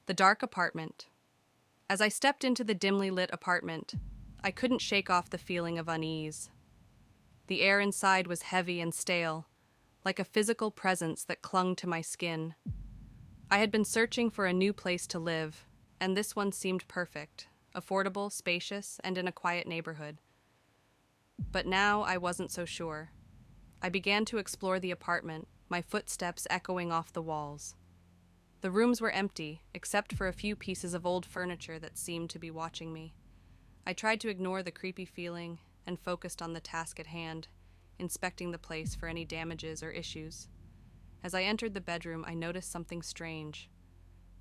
The dark apartment. As I stepped into the dimly lit apartment, I couldn't shake off the feeling of unease. The air inside was heavy and stale, like a physical presence that clung to my skin. I had been searching for a new place to live, and this one seemed perfect, affordable, spacious, and in a quiet neighborhood. But now I wasn't so sure. I began to explore the apartment, my footsteps echoing off the walls. The rooms were empty, except for a few pieces of old furniture that seemed to be watching me. I tried to ignore the creepy feeling and focused on the task at hand, inspecting the place for any damages or issues. As I entered the bedroom, I noticed something strange.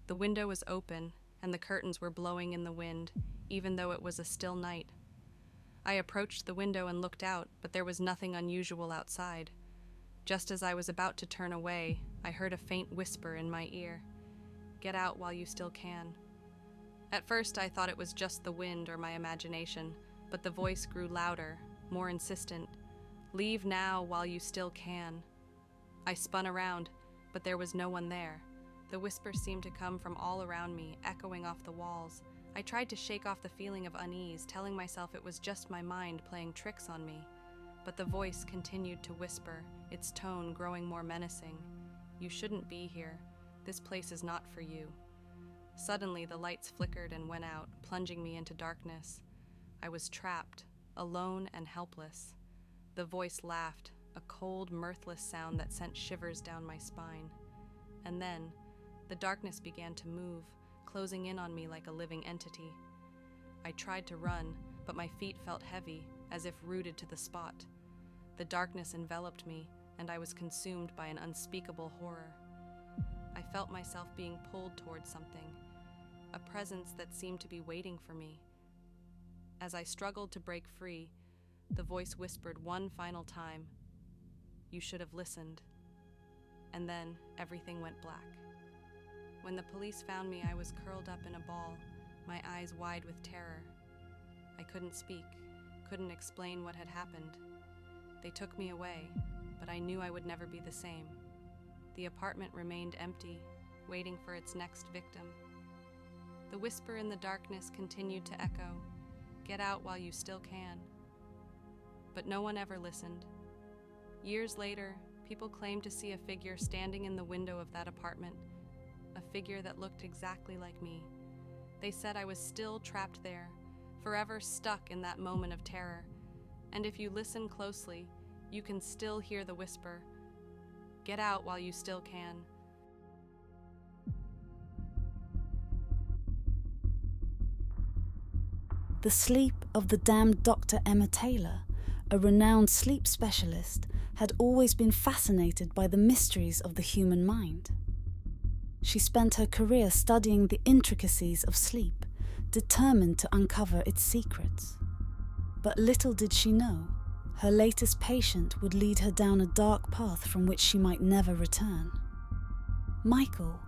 The window was open, and the curtains were blowing in the wind, even though it was a still night. I approached the window and looked out, but there was nothing unusual outside. Just as I was about to turn away, I heard a faint whisper in my ear. "Get out while you still can." At first, I thought it was just the wind or my imagination, but the voice grew louder, more insistent. "Leave now while you still can." I spun around, but there was no one there. The whisper seemed to come from all around me, echoing off the walls. I tried to shake off the feeling of unease, telling myself it was just my mind playing tricks on me. But the voice continued to whisper, its tone growing more menacing. "You shouldn't be here. This place is not for you." Suddenly, the lights flickered and went out, plunging me into darkness. I was trapped, alone and helpless. The voice laughed, a cold, mirthless sound that sent shivers down my spine. And then, the darkness began to move, closing in on me like a living entity. I tried to run, but my feet felt heavy, as if rooted to the spot. The darkness enveloped me, and I was consumed by an unspeakable horror. I felt myself being pulled towards something, a presence that seemed to be waiting for me. As I struggled to break free, the voice whispered one final time, "You should have listened." And then everything went black. When the police found me, I was curled up in a ball, my eyes wide with terror. I couldn't speak, couldn't explain what had happened. They took me away, but I knew I would never be the same. The apartment remained empty, waiting for its next victim. The whisper in the darkness continued to echo, "Get out while you still can." But no one ever listened. Years later, people claimed to see a figure standing in the window of that apartment, a figure that looked exactly like me. They said I was still trapped there, forever stuck in that moment of terror. And if you listen closely, you can still hear the whisper, "Get out while you still can." The sleep of the damned Dr. Emma Taylor, a renowned sleep specialist, had always been fascinated by the mysteries of the human mind. She spent her career studying the intricacies of sleep, determined to uncover its secrets. But little did she know, her latest patient would lead her down a dark path from which she might never return. Michael,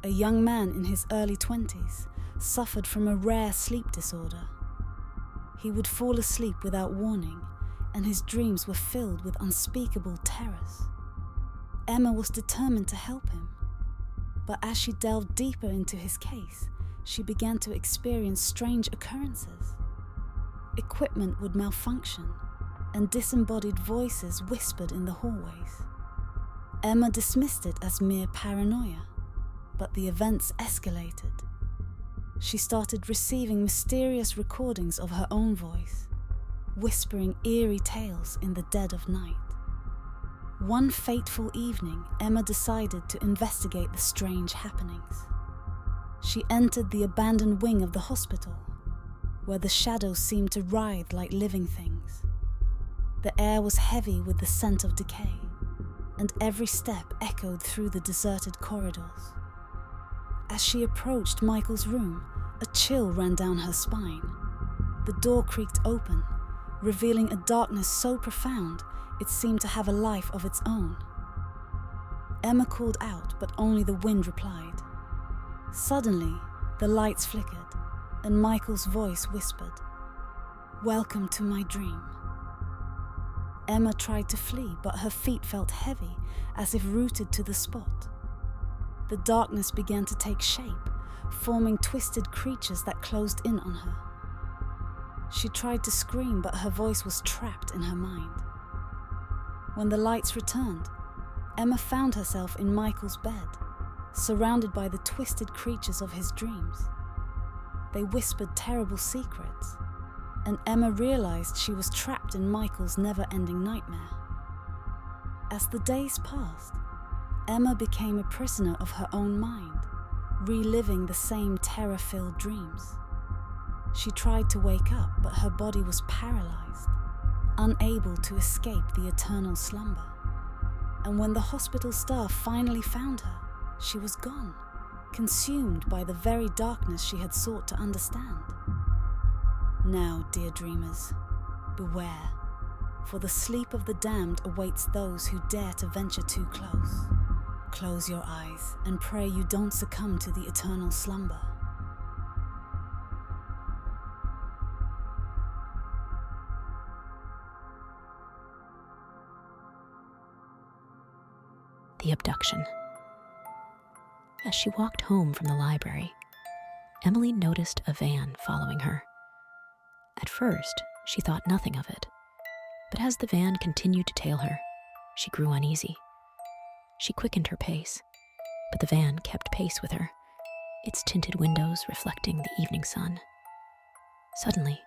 a young man in his early 20s, suffered from a rare sleep disorder. He would fall asleep without warning, and his dreams were filled with unspeakable terrors. Emma was determined to help him, but as she delved deeper into his case, she began to experience strange occurrences. Equipment would malfunction, and disembodied voices whispered in the hallways. Emma dismissed it as mere paranoia, but the events escalated. She started receiving mysterious recordings of her own voice, whispering eerie tales in the dead of night. One fateful evening, Emma decided to investigate the strange happenings. She entered the abandoned wing of the hospital, where the shadows seemed to writhe like living things. The air was heavy with the scent of decay, and every step echoed through the deserted corridors. As she approached Michael's room, a chill ran down her spine. The door creaked open, revealing a darkness so profound it seemed to have a life of its own. Emma called out, but only the wind replied. Suddenly, the lights flickered, and Michael's voice whispered, "Welcome to my dream." Emma tried to flee, but her feet felt heavy, as if rooted to the spot. The darkness began to take shape, forming twisted creatures that closed in on her. She tried to scream, but her voice was trapped in her mind. When the lights returned, Emma found herself in Michael's bed, surrounded by the twisted creatures of his dreams. They whispered terrible secrets, and Emma realized she was trapped in Michael's never-ending nightmare. As the days passed, Emma became a prisoner of her own mind, reliving the same terror-filled dreams. She tried to wake up, but her body was paralyzed, unable to escape the eternal slumber. And when the hospital staff finally found her, she was gone, consumed by the very darkness she had sought to understand. Now, dear dreamers, beware, for the sleep of the damned awaits those who dare to venture too close. Close your eyes and pray you don't succumb to the eternal slumber. The abduction. As she walked home from the library, Emily noticed a van following her. At first, she thought nothing of it, but as the van continued to tail her, she grew uneasy. She quickened her pace, but the van kept pace with her, its tinted windows reflecting the evening sun. Suddenly,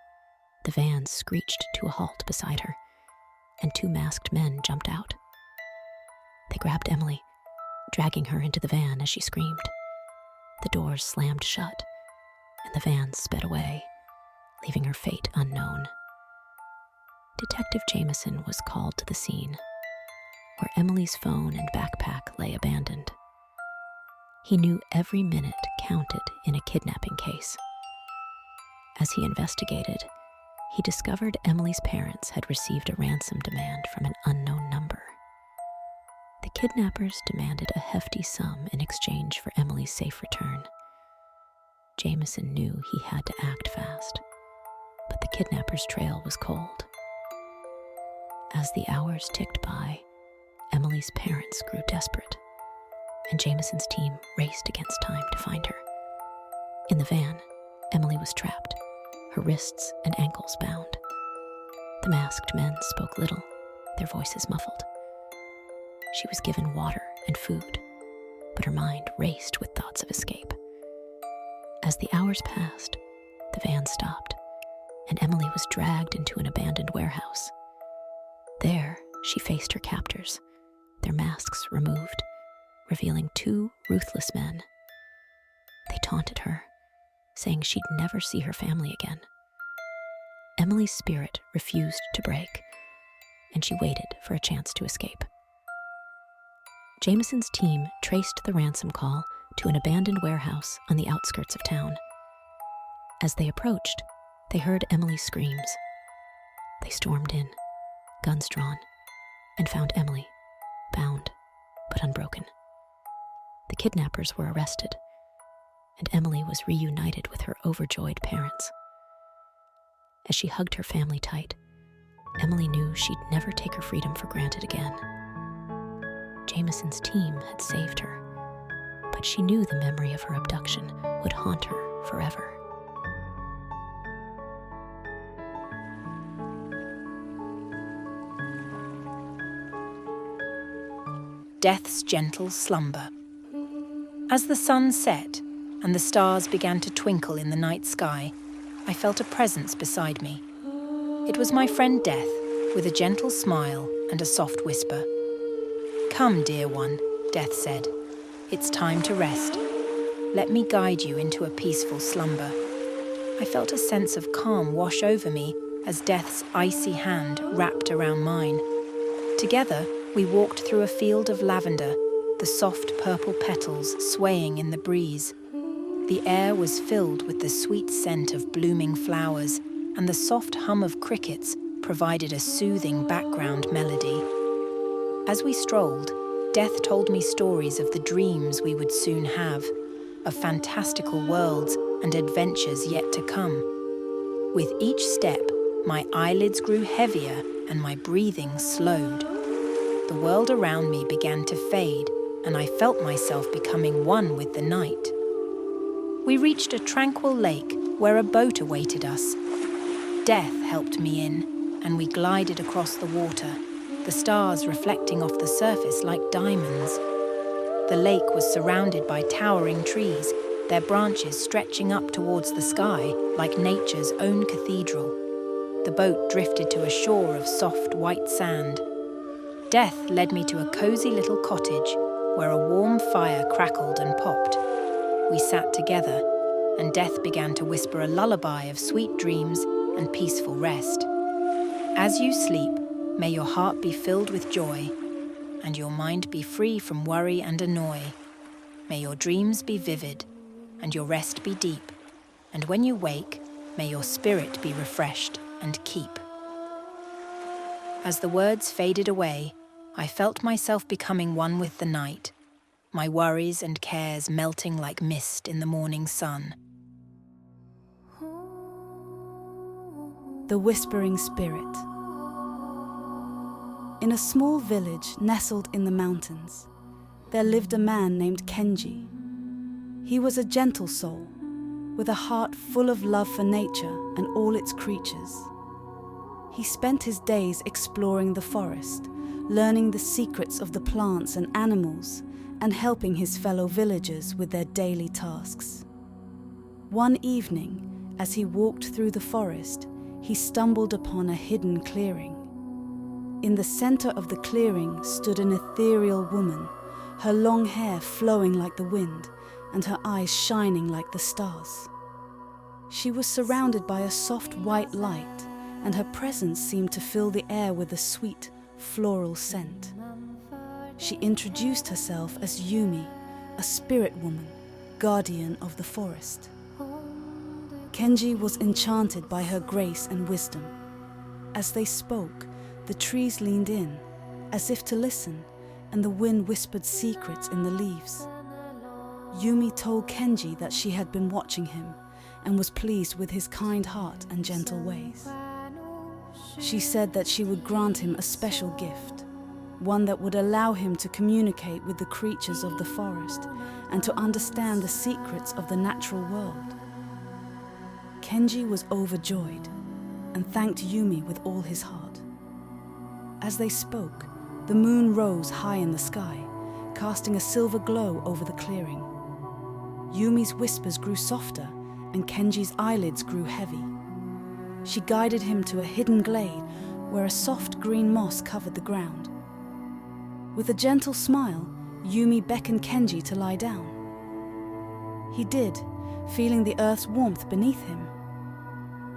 the van screeched to a halt beside her, and two masked men jumped out. They grabbed Emily, dragging her into the van as she screamed. The doors slammed shut, and the van sped away, leaving her fate unknown. Detective Jameson was called to the scene, where Emily's phone and backpack lay abandoned. He knew every minute counted in a kidnapping case. As he investigated, he discovered Emily's parents had received a ransom demand from an unknown number. The kidnappers demanded a hefty sum in exchange for Emily's safe return. Jameson knew he had to act fast, but the kidnappers' trail was cold. As the hours ticked by, Emily's parents grew desperate, and Jameson's team raced against time to find her. In the van, Emily was trapped, her wrists and ankles bound. The masked men spoke little, their voices muffled. She was given water and food, but her mind raced with thoughts of escape. As the hours passed, the van stopped, and Emily was dragged into an abandoned warehouse. There, she faced her captors, their masks removed, revealing two ruthless men. They taunted her, saying she'd never see her family again. Emily's spirit refused to break, and she waited for a chance to escape. Jameson's team traced the ransom call to an abandoned warehouse on the outskirts of town. As they approached, they heard Emily's screams. They stormed in, guns drawn, and found Emily, bound but unbroken. The kidnappers were arrested, and Emily was reunited with her overjoyed parents. As she hugged her family tight, Emily knew she'd never take her freedom for granted again. Jameson's team had saved her, but she knew the memory of her abduction would haunt her forever. Death's gentle slumber. As the sun set and the stars began to twinkle in the night sky, I felt a presence beside me. It was my friend Death, with a gentle smile and a soft whisper. "Come, dear one," Death said. "It's time to rest. Let me guide you into a peaceful slumber." I felt a sense of calm wash over me as Death's icy hand wrapped around mine. Together, we walked through a field of lavender, the soft purple petals swaying in the breeze. The air was filled with the sweet scent of blooming flowers, and the soft hum of crickets provided a soothing background melody. As we strolled, Death told me stories of the dreams we would soon have, of fantastical worlds and adventures yet to come. With each step, my eyelids grew heavier and my breathing slowed. The world around me began to fade, and I felt myself becoming one with the night. We reached a tranquil lake where a boat awaited us. Death helped me in, and we glided across the water, the stars reflecting off the surface like diamonds. The lake was surrounded by towering trees, their branches stretching up towards the sky like nature's own cathedral. The boat drifted to a shore of soft white sand. Death led me to a cozy little cottage where a warm fire crackled and popped. We sat together, and Death began to whisper a lullaby of sweet dreams and peaceful rest. As you sleep, may your heart be filled with joy, and your mind be free from worry and annoy. May your dreams be vivid, and your rest be deep, and when you wake, may your spirit be refreshed and keep. As the words faded away, I felt myself becoming one with the night, my worries and cares melting like mist in the morning sun. The Whispering Spirit. In a small village nestled in the mountains, there lived a man named Kenji. He was a gentle soul, with a heart full of love for nature and all its creatures. He spent his days exploring the forest, learning the secrets of the plants and animals, and helping his fellow villagers with their daily tasks. One evening, as he walked through the forest, he stumbled upon a hidden clearing. In the center of the clearing stood an ethereal woman, her long hair flowing like the wind and her eyes shining like the stars. She was surrounded by a soft white light, and her presence seemed to fill the air with a sweet, floral scent. She introduced herself as Yumi, a spirit woman, guardian of the forest. Kenji was enchanted by her grace and wisdom. As they spoke, the trees leaned in, as if to listen, and the wind whispered secrets in the leaves. Yumi told Kenji that she had been watching him and was pleased with his kind heart and gentle ways. She said that she would grant him a special gift, one that would allow him to communicate with the creatures of the forest and to understand the secrets of the natural world. Kenji was overjoyed and thanked Yumi with all his heart. As they spoke, the moon rose high in the sky, casting a silver glow over the clearing. Yumi's whispers grew softer and Kenji's eyelids grew heavy. She guided him to a hidden glade where a soft green moss covered the ground. With a gentle smile, Yumi beckoned Kenji to lie down. He did, feeling the earth's warmth beneath him.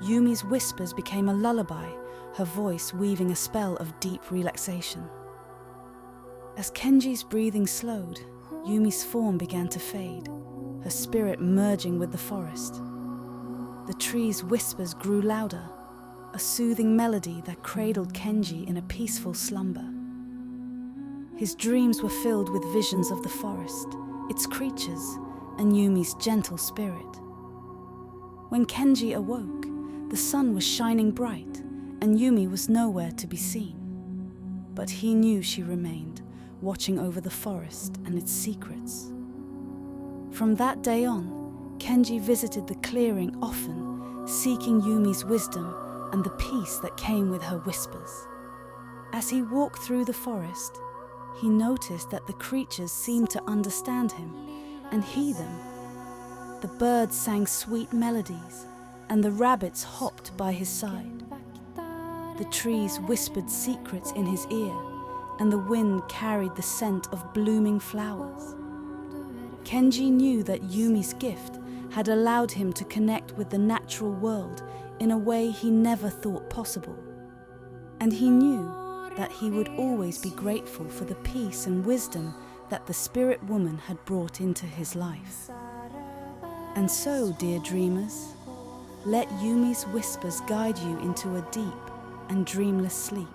Yumi's whispers became a lullaby, her voice weaving a spell of deep relaxation. As Kenji's breathing slowed, Yumi's form began to fade, her spirit merging with the forest. The trees' whispers grew louder, a soothing melody that cradled Kenji in a peaceful slumber. His dreams were filled with visions of the forest, its creatures, and Yumi's gentle spirit. When Kenji awoke, the sun was shining bright, and Yumi was nowhere to be seen. But he knew she remained, watching over the forest and its secrets. From that day on, Kenji visited the clearing often, seeking Yumi's wisdom and the peace that came with her whispers. As he walked through the forest, he noticed that the creatures seemed to understand him and hear them. The birds sang sweet melodies, and the rabbits hopped by his side. The trees whispered secrets in his ear, and the wind carried the scent of blooming flowers. Kenji knew that Yumi's gift had allowed him to connect with the natural world in a way he never thought possible. And he knew that he would always be grateful for the peace and wisdom that the spirit woman had brought into his life. And so, dear dreamers, let Yumi's whispers guide you into a deep and dreamless sleep,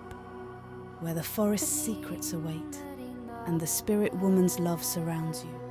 where the forest's secrets await and the spirit woman's love surrounds you.